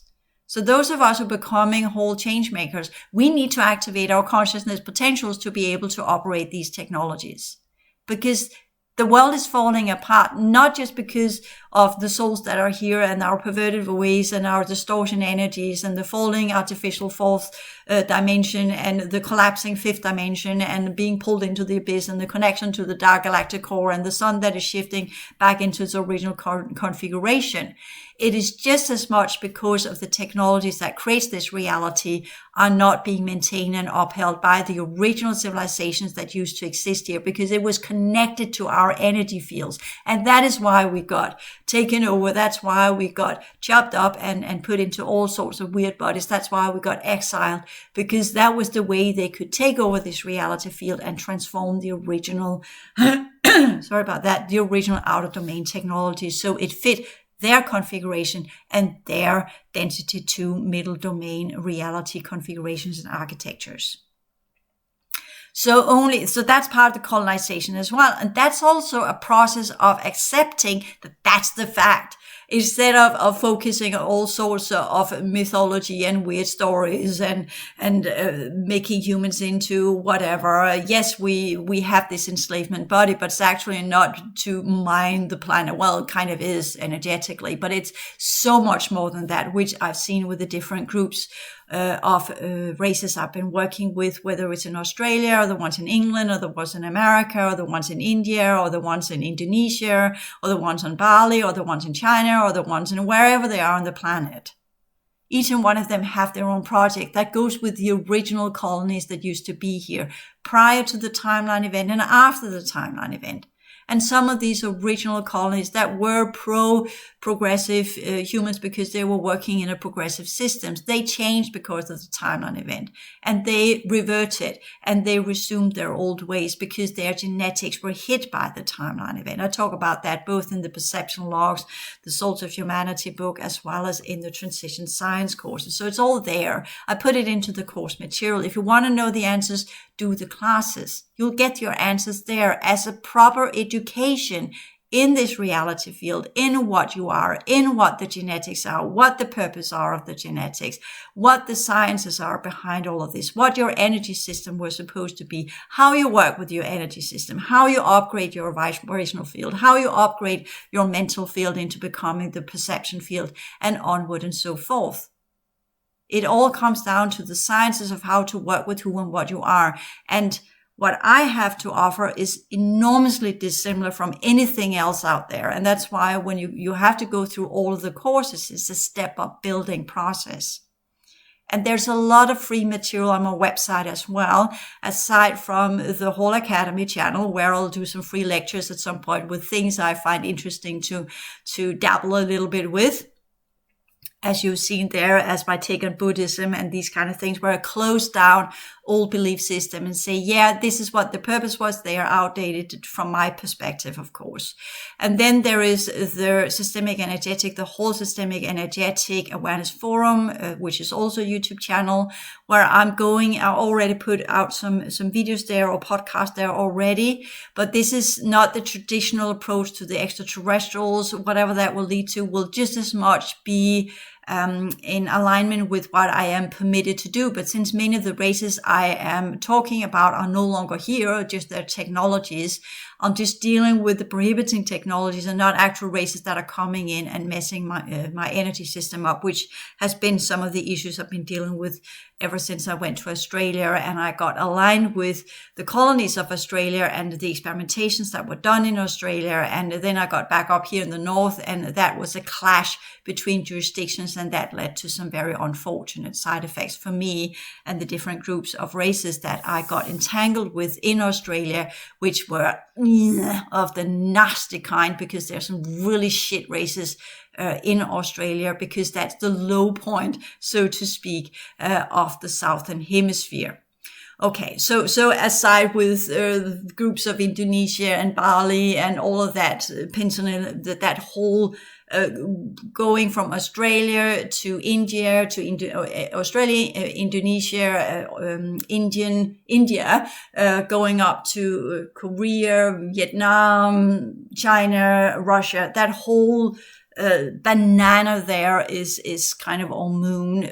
So those of us who are becoming whole change makers, we need to activate our consciousness potentials to be able to operate these technologies. Because the world is falling apart, not just because of the souls that are here and our perverted ways and our distortion energies and the falling artificial fourth dimension and the collapsing fifth dimension and being pulled into the abyss and the connection to the dark galactic core and the sun that is shifting back into its original configuration. It is just as much because of the technologies that creates this reality are not being maintained and upheld by the original civilizations that used to exist here, because it was connected to our energy fields. And that is why we got taken over. That's why we got chopped up and put into all sorts of weird bodies. That's why we got exiled, because that was the way they could take over this reality field and transform the original, sorry about that, the original outer domain technology. So it fit their configuration and their density 2 middle domain reality configurations and architectures. So that's part of the colonization as well. And that's also a process of accepting that that's the fact. Instead of focusing on all sorts of mythology and weird stories and making humans into whatever. Yes, we have this enslavement body, but it's actually not to mine the planet. Well, it kind of is energetically, but it's so much more than that, which I've seen with the different groups of races I've been working with, whether it's in Australia or the ones in England or the ones in America or the ones in India or the ones in Indonesia or the ones on Bali or the ones in China or the ones in wherever they are on the planet. Each and one of them have their own project that goes with the original colonies that used to be here prior to the timeline event and after the timeline event. And some of these original colonies that were progressive humans because they were working in a progressive systems, they changed because of the timeline event, and they reverted and they resumed their old ways because their genetics were hit by the timeline event. I talk about that both in the Perception Logs, the Souls of Humanity book, as well as in the Transition Science courses. So it's all there. I put it into the course material. If you want to know the answers, do the classes. You'll get your answers there as a proper education in this reality field, in what you are, in what the genetics are, what the purpose are of the genetics, what the sciences are behind all of this, what your energy system was supposed to be, how you work with your energy system, how you upgrade your vibrational field, how you upgrade your mental field into becoming the perception field, and onward and so forth. It all comes down to the sciences of how to work with who and what you are. And what I have to offer is enormously dissimilar from anything else out there. And that's why when you have to go through all of the courses, it's a step-up building process. And there's a lot of free material on my website as well, aside from the whole Academy channel, where I'll do some free lectures at some point with things I find interesting to dabble a little bit with. As you've seen there, as my take on Buddhism and these kind of things, where I close down old belief system and say, yeah, this is what the purpose was. They are outdated from my perspective, of course. And then there is the Systemic Energetic, the whole Systemic Energetic Awareness Forum, which is also a YouTube channel, where I already put out some videos there or podcasts there already. But this is not the traditional approach to the extraterrestrials. Whatever that will lead to will just as much be in alignment with what I am permitted to do. But since many of the races I am talking about are no longer here, or just their technologies, I'm just dealing with the prohibiting technologies and not actual races that are coming in and messing my energy system up, which has been some of the issues I've been dealing with ever since I went to Australia and I got aligned with the colonies of Australia and the experimentations that were done in Australia. And then I got back up here in the north, and that was a clash between jurisdictions, and that led to some very unfortunate side effects for me and the different groups of races that I got entangled with in Australia, which were of the nasty kind, because there's some really shit races in Australia, because that's the low point, so to speak, of the Southern Hemisphere. Okay, so aside with groups of Indonesia and Bali and all of that peninsula, that whole going from Australia to India to Australia, Indonesia, India, going up to Korea, Vietnam, China, Russia, that whole banana there is kind of all moon.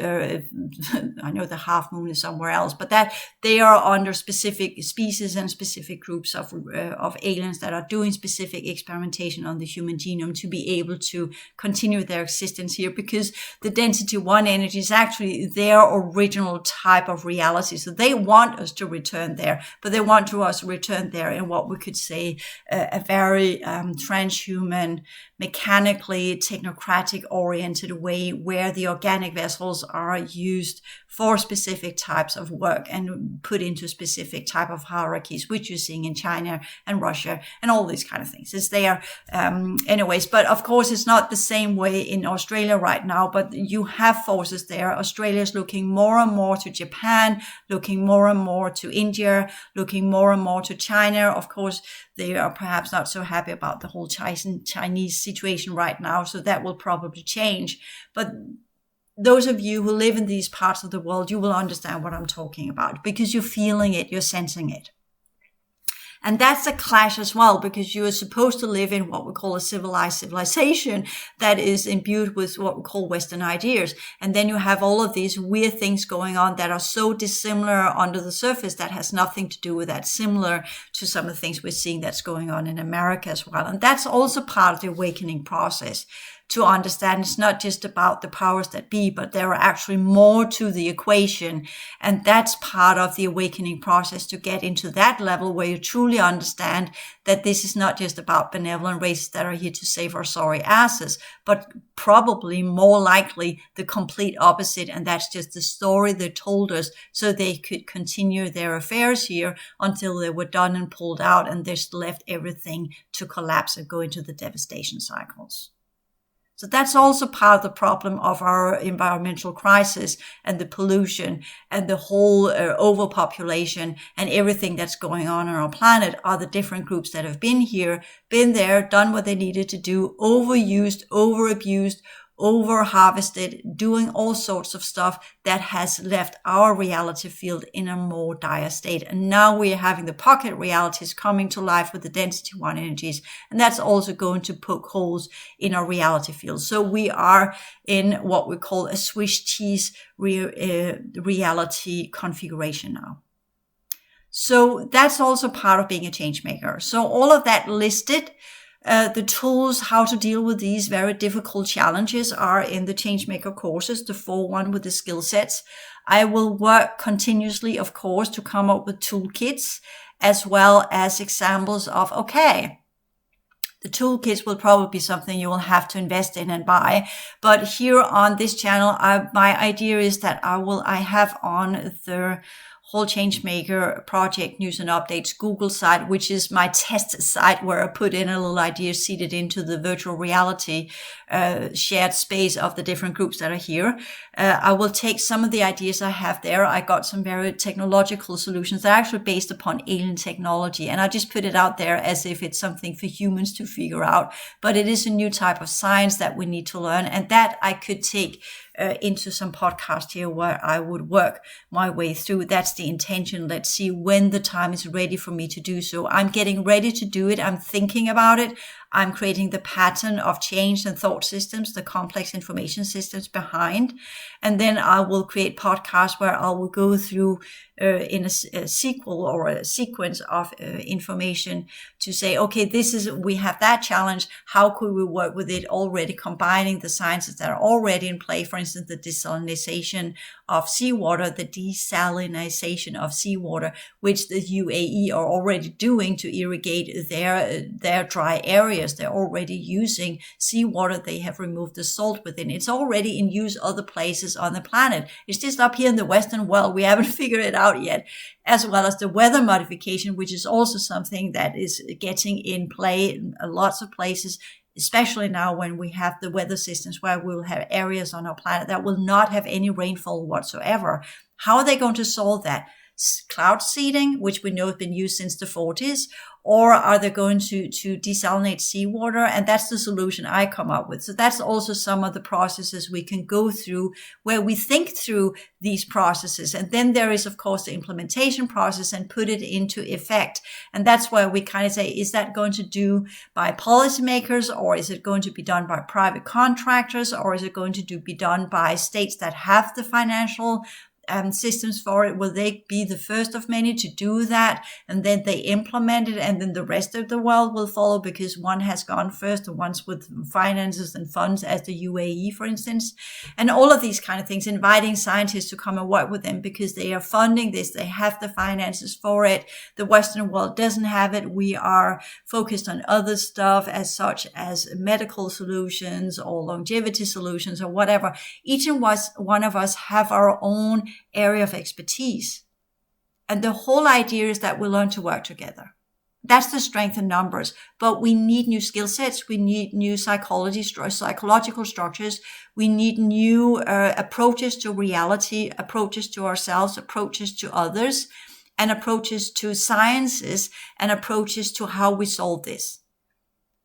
I know the half moon is somewhere else, but that they are under specific species and specific groups of aliens that are doing specific experimentation on the human genome to be able to continue their existence here, because the density 1 energy is actually their original type of reality. So they want us to return there, but they want to us return there in what we could say a very transhuman, mechanically technocratic oriented way, where the organic vessels are used for specific types of work and put into specific type of hierarchies, which you're seeing in China and Russia and all these kind of things. It's there anyways, but of course it's not the same way in Australia right now, but you have forces there. Australia is looking more and more to Japan, looking more and more to India, looking more and more to China. Of course, they are perhaps not so happy about the whole Chinese situation right now, so that will probably change. But those of you who live in these parts of the world, you will understand what I'm talking about, because you're feeling it, you're sensing it. And that's a clash as well, because you are supposed to live in what we call a civilized civilization that is imbued with what we call Western ideas. And then you have all of these weird things going on that are so dissimilar under the surface that has nothing to do with that, similar to some of the things we're seeing that's going on in America as well. And that's also part of the awakening process, to understand it's not just about the powers that be, but there are actually more to the equation. And that's part of the awakening process, to get into that level where you truly understand that this is not just about benevolent races that are here to save our sorry asses, but probably more likely the complete opposite. And that's just the story they told us so they could continue their affairs here until they were done and pulled out, and just left everything to collapse and go into the devastation cycles. So that's also part of the problem of our environmental crisis and the pollution and the whole overpopulation and everything that's going on our planet, are the different groups that have been here, been there, done what they needed to do, overused, overabused, over-harvested, doing all sorts of stuff that has left our reality field in a more dire state. And now we are having the pocket realities coming to life with the density 1 energies. And that's also going to poke holes in our reality field. So we are in what we call a Swiss cheese reality configuration now. So that's also part of being a change maker. So all of that listed, the tools how to deal with these very difficult challenges are in the Changemaker courses, the 4-1 with the skill sets. I will work continuously, of course, to come up with toolkits as well as examples of, okay, the toolkits will probably be something you will have to invest in and buy. But here on this channel, my idea is that I have on the whole Changemaker project news and updates Google site, which is my test site where I put in a little idea seeded into the virtual reality shared space of the different groups that are here. I will take some of the ideas I have there. I got some very technological solutions that are actually based upon alien technology, and I just put it out there as if it's something for humans to figure out. But it is a new type of science that we need to learn, and that I could take into some podcast here where I would work my way through. That's the intention. Let's see when the time is ready for me to do so. I'm getting ready to do it. I'm thinking about it. I'm creating the pattern of change and thought systems, the complex information systems behind. And then I will create podcasts where I will go through in a sequel or a sequence of information to say, okay, we have that challenge. How could we work with it already, combining the sciences that are already in play? For instance, the desalination of seawater, the desalination of seawater, which the UAE are already doing to irrigate their dry areas. They're already using seawater. They have removed the salt within. It's already in use other places on the planet. It's just up here in the Western world. We haven't figured it out yet, as well as the weather modification, which is also something that is getting in play in lots of places, especially now when we have the weather systems where we'll have areas on our planet that will not have any rainfall whatsoever. How are they going to solve that? Cloud seeding, which we know has been used since the 40s, or are they going to desalinate seawater? And that's the solution I come up with. So that's also some of the processes we can go through where we think through these processes. And then there is, of course, the implementation process and put it into effect. And that's where we kind of say, is that going to do by policymakers, or is it going to be done by private contractors, or is it going to be done by states that have the financial systems for it? Will they be the first of many to do that, and then they implement it, and then the rest of the world will follow because one has gone first, and one's with finances and funds, as the UAE, for instance, and all of these kind of things, inviting scientists to come and work with them because they are funding this, they have the finances for it. The Western world doesn't have it. We are focused on other stuff, as such as medical solutions or longevity solutions or whatever. Each and one of us have our own area of expertise. And the whole idea is that we learn to work together. That's the strength in numbers. But we need new skill sets. We need new psychological structures. We need new approaches to reality, approaches to ourselves, approaches to others, and approaches to sciences, and approaches to how we solve this.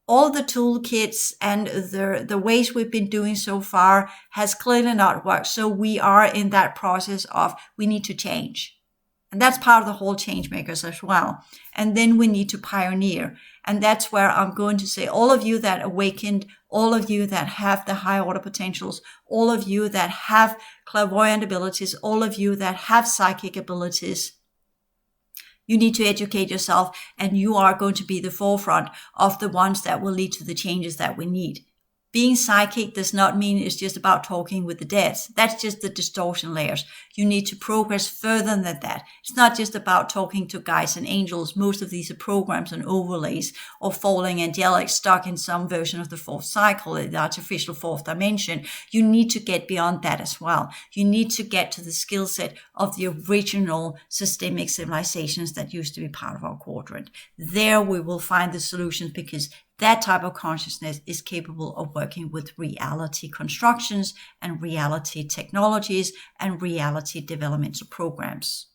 All the toolkits and the ways we've been doing so far has clearly not worked. So we are in that process of, we need to change. And that's part of the whole changemakers as well. And then we need to pioneer. And that's where I'm going to say, all of you that awakened, all of you that have the high order potentials, all of you that have clairvoyant abilities, all of you that have psychic abilities, you need to educate yourself, and you are going to be the forefront of the ones that will lead to the changes that we need. Being psychic does not mean it's just about talking with the dead. That's just the distortion layers. You need to progress further than that. It's not just about talking to guides and angels. Most of these are programs and overlays or falling angelic stuck in some version of the fourth cycle, the artificial fourth dimension. You need to get beyond that as well. You need to get to the skill set of the original systemic civilizations that used to be part of our quadrant. There we will find the solutions, because that type of consciousness is capable of working with reality constructions and reality technologies and reality developmental programs.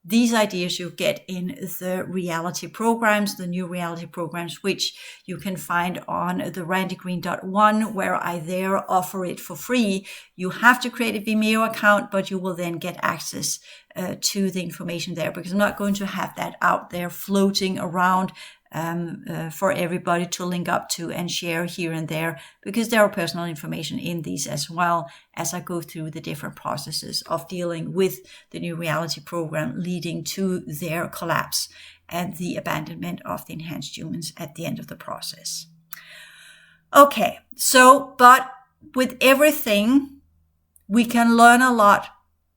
These ideas you get in the reality programs, the new reality programs, which you can find on the randygreen.one, where I there offer it for free. You have to create a Vimeo account, but you will then get access to the information there, because I'm not going to have that out there floating around for everybody to link up to and share here and there, because there are personal information in these as well, as I go through the different processes of dealing with the new reality program leading to their collapse and the abandonment of the enhanced humans at the end of the process. Okay, so, but with everything, we can learn a lot,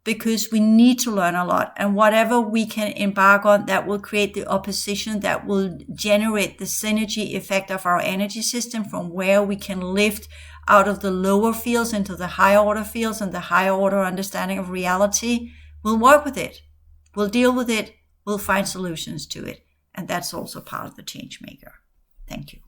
because we need to learn a lot. And whatever we can embark on that will create the opposition, that will generate the synergy effect of our energy system, from where we can lift out of the lower fields into the higher order fields and the higher order understanding of reality. We'll work with it. We'll deal with it. We'll find solutions to it. And that's also part of the change maker. Thank you.